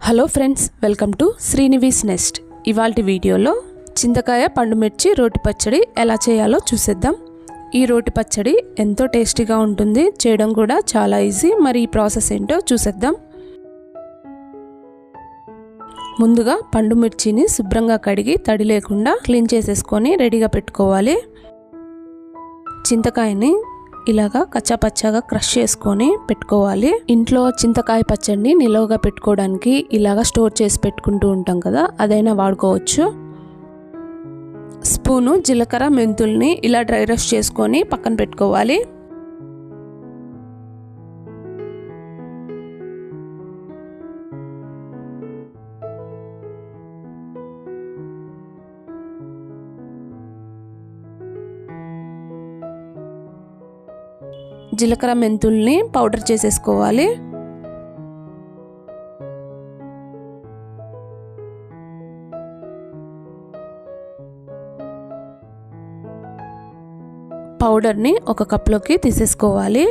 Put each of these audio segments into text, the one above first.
Hello friends, welcome to Srinivas nest. ఇవాల్టి వీడియోలో చింతకాయ పండుమిర్చి రోటి పచ్చడి ఎలా చేయాలో చూసేద్దాం. ఈ రోటి పచ్చడి ఎంతో టేస్టీగా ఉంటుంది, చేయడం కూడా చాలా ఈజీ. మరి ఈ ప్రాసెస్ ఏంటో చూసేద్దాం. ముందుగా పండుమిర్చిని శుభ్రంగా కడిగి తడి లేకుండా క్లీన్ చేసేసుకొని రెడీగా పెట్టుకోవాలి. చింతకాయని ఇలాగా కచ్చాపచ్చాగా క్రష్ చేసుకొని పెట్టుకోవాలి. ఇంట్లో చింతకాయ పచ్చడిని నిలువగా పెట్టుకోవడానికి ఇలాగా స్టోర్ చేసి పెట్టుకుంటూ ఉంటాం కదా, అదైనా వాడుకోవచ్చు. స్పూను జీలకర్ర మెంతుల్ని ఇలా డ్రై రోస్ట్ చేసుకొని పక్కన పెట్టుకోవాలి. జీలకర్ర మెంతుల్ని పౌడర్ చేసేసుకోవాలి. పౌడర్ని ఒక కప్లోకి తీసేసుకోవాలి.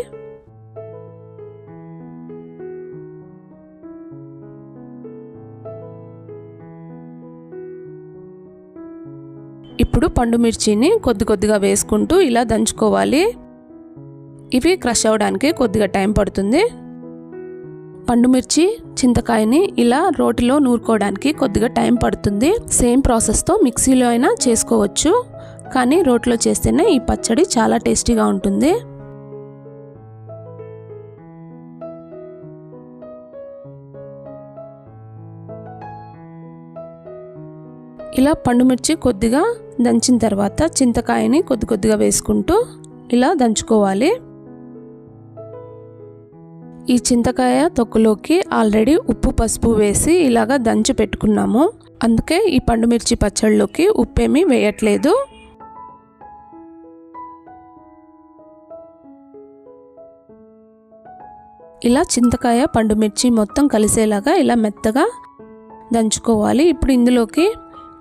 ఇప్పుడు పండుమిర్చిని కొద్దిగా వేసుకుంటూ ఇలా దంచుకోవాలి. ఇవి క్రష్ అవ్వడానికి కొద్దిగా టైం పడుతుంది. పండుమిర్చి చింతకాయని ఇలా రోటిలో నూరుకోవడానికి కొద్దిగా టైం పడుతుంది. సేమ్ ప్రాసెస్తో మిక్సీలో అయినా చేసుకోవచ్చు, కానీ రోట్లో చేస్తేనే ఈ పచ్చడి చాలా టేస్టీగా ఉంటుంది. ఇలా పండుమిర్చి కొద్దిగా దంచిన తర్వాత చింతకాయని కొద్దిగా వేసుకుంటూ ఇలా దంచుకోవాలి. ఈ చింతకాయ తొక్కులోకి ఆల్రెడీ ఉప్పు పసుపు వేసి ఇలాగా దంచి పెట్టుకున్నాము, అందుకే ఈ పండుమిర్చి పచ్చళ్ళలోకి ఉప్పేమీ వేయట్లేదు. ఇలా చింతకాయ పండుమిర్చి మొత్తం కలిసేలాగా ఇలా మెత్తగా దంచుకోవాలి. ఇప్పుడు ఇందులోకి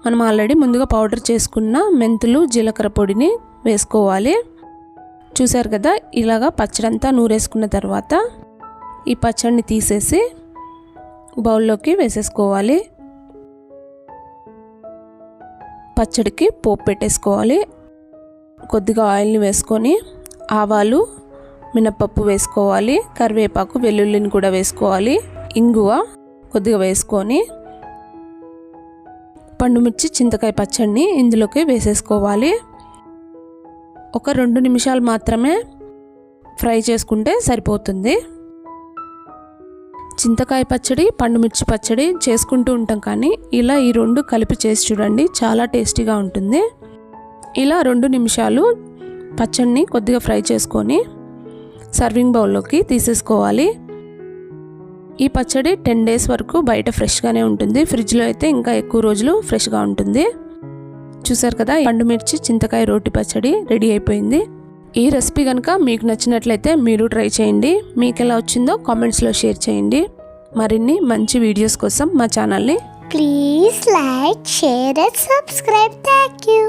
మనం ఆల్రెడీ ముందుగా పౌడర్ చేసుకున్న మెంతులు జీలకర్ర పొడిని వేసుకోవాలి. చూసారు కదా, ఇలాగా పచ్చడంతా నూరేసుకున్న తర్వాత ఈ పచ్చడిని తీసేసి బౌల్లోకి వేసేసుకోవాలి. పచ్చడికి పోపు పెట్టేసుకోవాలి. కొద్దిగా ఆయిల్ని వేసుకొని ఆవాలు మినపప్పు వేసుకోవాలి. కరివేపాకు వెల్లుల్లిని కూడా వేసుకోవాలి. ఇంగువ కొద్దిగా వేసుకొని పండుమిర్చి చింతకాయ పచ్చడిని ఇందులోకి వేసేసుకోవాలి. ఒక 2 నిమిషాలు మాత్రమే ఫ్రై చేసుకుంటే సరిపోతుంది. చింతకాయ పచ్చడి పండుమిర్చి పచ్చడి చేసుకుంటూ ఉంటాం, కానీ ఇలా ఈ 2 కలిపి చేసి చూడండి, చాలా టేస్టీగా ఉంటుంది. ఇలా 2 నిమిషాలు పచ్చడిని కొద్దిగా ఫ్రై చేసుకొని సర్వింగ్ బౌల్లోకి తీసేసుకోవాలి. ఈ పచ్చడి 10 డేస్ వరకు బయట ఫ్రెష్గానే ఉంటుంది, ఫ్రిడ్జ్లో అయితే ఇంకా ఎక్కువ రోజులు ఫ్రెష్గా ఉంటుంది. చూసారు కదా, పండుమిర్చి చింతకాయ రోటి పచ్చడి రెడీ అయిపోయింది. ఈ రెసిపీ కనుక మీకు నచ్చినట్లయితే మీరు ట్రై చేయండి. మీకు ఎలా వచ్చిందో కామెంట్స్లో షేర్ చేయండి. మరిన్ని మంచి వీడియోస్ కోసం మా ఛానల్ని please like, share and subscribe. Thank you.